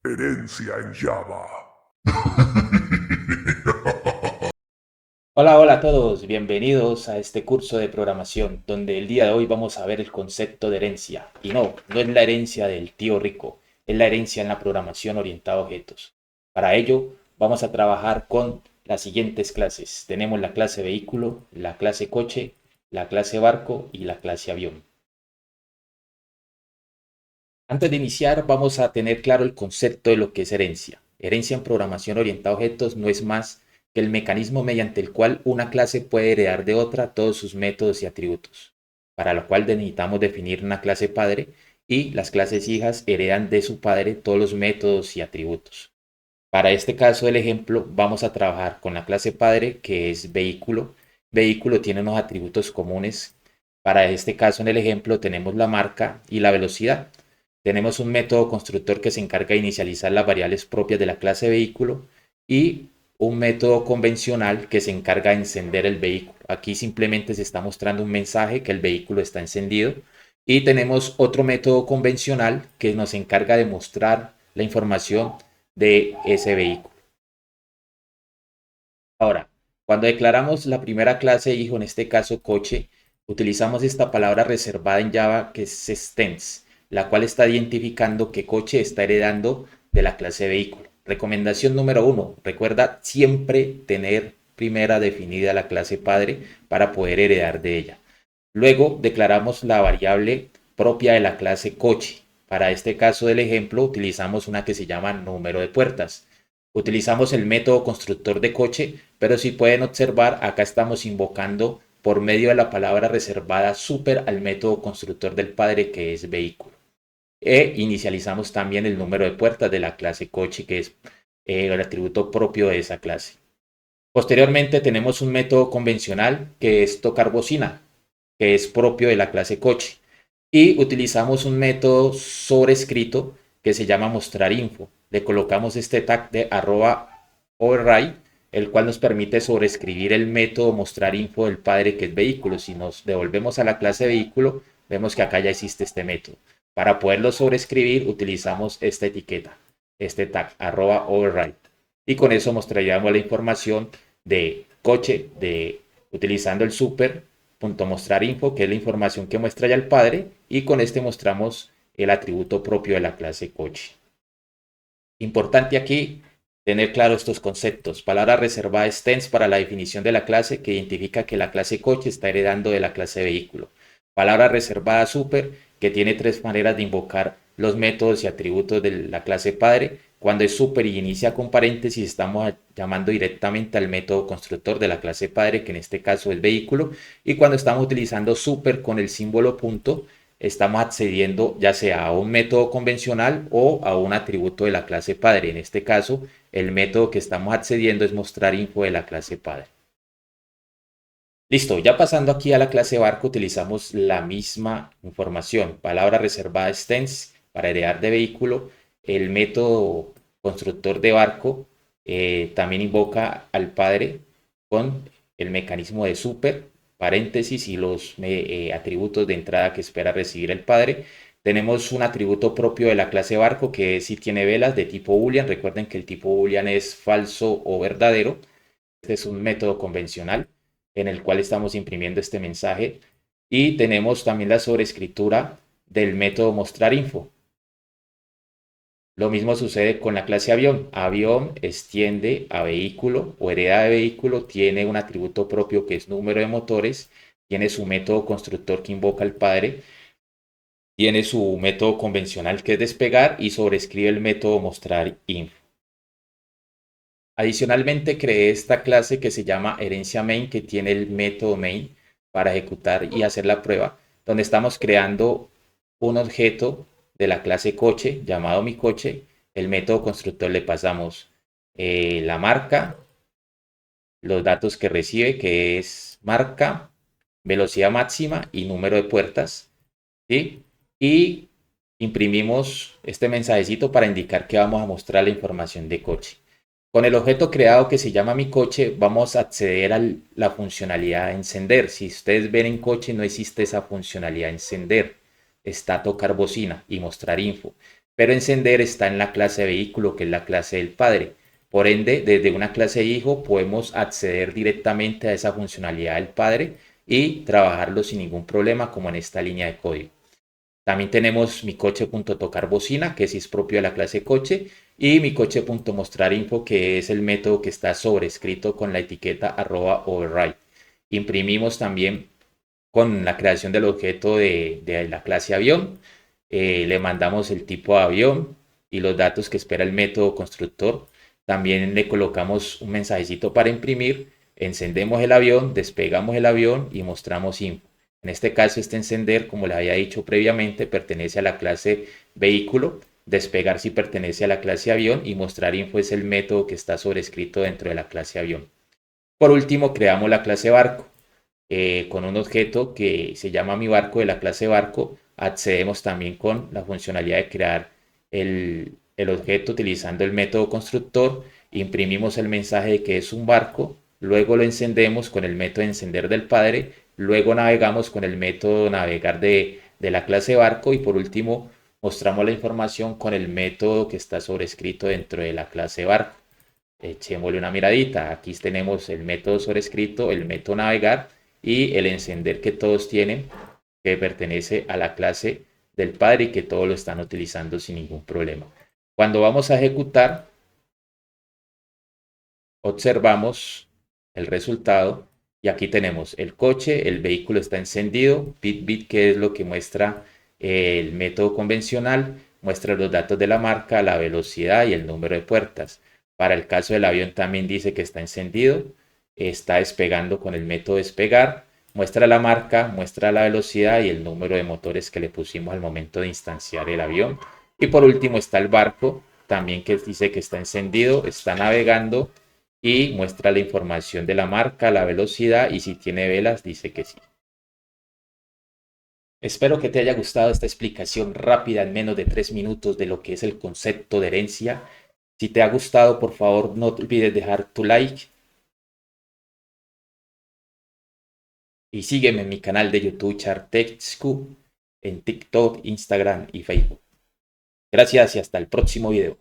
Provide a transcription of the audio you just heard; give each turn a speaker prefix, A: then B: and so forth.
A: Herencia en Java.
B: Hola, hola a todos, bienvenidos a este curso de programación, donde el día de hoy vamos a ver el concepto de herencia. Y no es la herencia del tío rico, es la herencia en la programación orientada a objetos. Para ello, vamos a trabajar con las siguientes clases. Tenemos la clase vehículo, la clase coche, la clase barco y la clase avión. Antes de iniciar, vamos a tener claro el concepto de lo que es herencia. Herencia en programación orientada a objetos no es más que el mecanismo mediante el cual una clase puede heredar de otra todos sus métodos y atributos, para lo cual necesitamos definir una clase padre y las clases hijas heredan de su padre todos los métodos y atributos. Para este caso del ejemplo, vamos a trabajar con la clase padre, que es vehículo. Vehículo tiene unos atributos comunes. Para este caso en el ejemplo tenemos la marca y la velocidad. Tenemos un método constructor que se encarga de inicializar las variables propias de la clase vehículo y un método convencional que se encarga de encender el vehículo. Aquí simplemente se está mostrando un mensaje que el vehículo está encendido. Y tenemos otro método convencional que nos encarga de mostrar la información de ese vehículo. Ahora, cuando declaramos la primera clase hijo, en este caso coche, utilizamos esta palabra reservada en Java que es extends, la cual está identificando que coche está heredando de la clase vehículo. Recomendación número uno, recuerda siempre tener primera definida la clase padre para poder heredar de ella. Luego declaramos la variable propia de la clase coche. Para este caso del ejemplo utilizamos una que se llama número de puertas. Utilizamos el método constructor de coche, pero si pueden observar, acá estamos invocando por medio de la palabra reservada super al método constructor del padre que es vehículo. E inicializamos también el número de puertas de la clase coche que es el atributo propio de esa clase. Posteriormente tenemos un método convencional que es tocar bocina, que es propio de la clase coche. Y utilizamos un método sobrescrito que se llama mostrar info. Le colocamos este tag de @override, el cual nos permite sobrescribir el método mostrar info del padre que es vehículo. Si nos devolvemos a la clase vehículo, vemos que acá ya existe este método. Para poderlo sobrescribir, utilizamos esta etiqueta, este tag @override. Y con eso mostraríamos la información de coche, utilizando el super mostrar info, que es la información que muestra ya el padre, y con este mostramos el atributo propio de la clase coche. Importante aquí tener claro estos conceptos. Palabra reservada extends para la definición de la clase que identifica que la clase coche está heredando de la clase vehículo. Palabra reservada super que tiene tres maneras de invocar los métodos y atributos de la clase padre. Cuando es super y inicia con paréntesis, estamos llamando directamente al método constructor de la clase padre, que en este caso es vehículo. Y cuando estamos utilizando super con el símbolo punto, estamos accediendo ya sea a un método convencional o a un atributo de la clase padre. En este caso, el método que estamos accediendo es mostrar info de la clase padre. Listo, ya pasando aquí a la clase barco, utilizamos la misma información. Palabra reservada extends para heredar de vehículo. El método constructor de barco también invoca al padre con el mecanismo de super, paréntesis y los atributos de entrada que espera recibir el padre. Tenemos un atributo propio de la clase barco que es si tiene velas de tipo boolean. Recuerden que el tipo boolean es falso o verdadero. Este es un método convencional en el cual estamos imprimiendo este mensaje. Y tenemos también la sobrescritura del método mostrar info. Lo mismo sucede con la clase avión. Avión extiende a vehículo o hereda de vehículo, tiene un atributo propio que es número de motores, tiene su método constructor que invoca al padre, tiene su método convencional que es despegar y sobrescribe el método mostrar info. Adicionalmente, creé esta clase que se llama herencia main, que tiene el método main para ejecutar y hacer la prueba, donde estamos creando un objeto de la clase coche llamado mi coche. El método constructor le pasamos la marca, los datos que recibe, que es marca, velocidad máxima y número de puertas, ¿sí? Y imprimimos este mensajecito para indicar que vamos a mostrar la información de coche. Con el objeto creado que se llama mi coche, vamos a acceder a la funcionalidad encender. Si ustedes ven en coche, no existe esa funcionalidad encender. Está tocar bocina y mostrar info. pero encender está en la clase vehículo, que es la clase del padre. Por ende, desde una clase hijo podemos acceder directamente a esa funcionalidad del padre y trabajarlo sin ningún problema, como en esta línea de código. También tenemos mi coche.tocar bocina, que sí es propio de la clase coche, y mi coche.mostrar info, que es el método que está sobrescrito con la etiqueta @override. Imprimimos también con la creación del objeto de la clase avión. Le mandamos el tipo de avión y los datos que espera el método constructor. También le colocamos un mensajecito para imprimir. Encendemos el avión, despegamos el avión y mostramos info. En este caso, este encender, como le había dicho previamente, pertenece a la clase vehículo. Despegar sí pertenece a la clase avión y mostrar info es el método que está sobrescrito dentro de la clase avión. Por último, creamos la clase barco. Con un objeto que se llama mi barco de la clase barco, accedemos también con la funcionalidad de crear el objeto utilizando el método constructor, imprimimos el mensaje de que es un barco, luego lo encendemos con el método encender del padre, luego navegamos con el método navegar de la clase barco y por último mostramos la información con el método que está sobrescrito dentro de la clase barco. Echémosle una miradita. Aquí tenemos el método sobrescrito, el método navegar y el encender que todos tienen, que pertenece a la clase del padre y que todos lo están utilizando sin ningún problema. Cuando vamos a ejecutar, observamos el resultado y aquí tenemos el coche, el vehículo está encendido, bit que es lo que muestra el método convencional, muestra los datos de la marca, la velocidad y el número de puertas. Para el caso del avión también dice que está encendido, está despegando con el método despegar, muestra la marca, muestra la velocidad y el número de motores que le pusimos al momento de instanciar el avión. Y por último está el barco, también que dice que está encendido, está navegando y muestra la información de la marca, la velocidad y si tiene velas dice que sí. Espero que te haya gustado esta explicación rápida en menos de 3 minutos de lo que es el concepto de herencia. Si te ha gustado, por favor, no te olvides dejar tu like y sígueme en mi canal de YouTube Chartexcu en TikTok, Instagram y Facebook. Gracias y hasta el próximo video.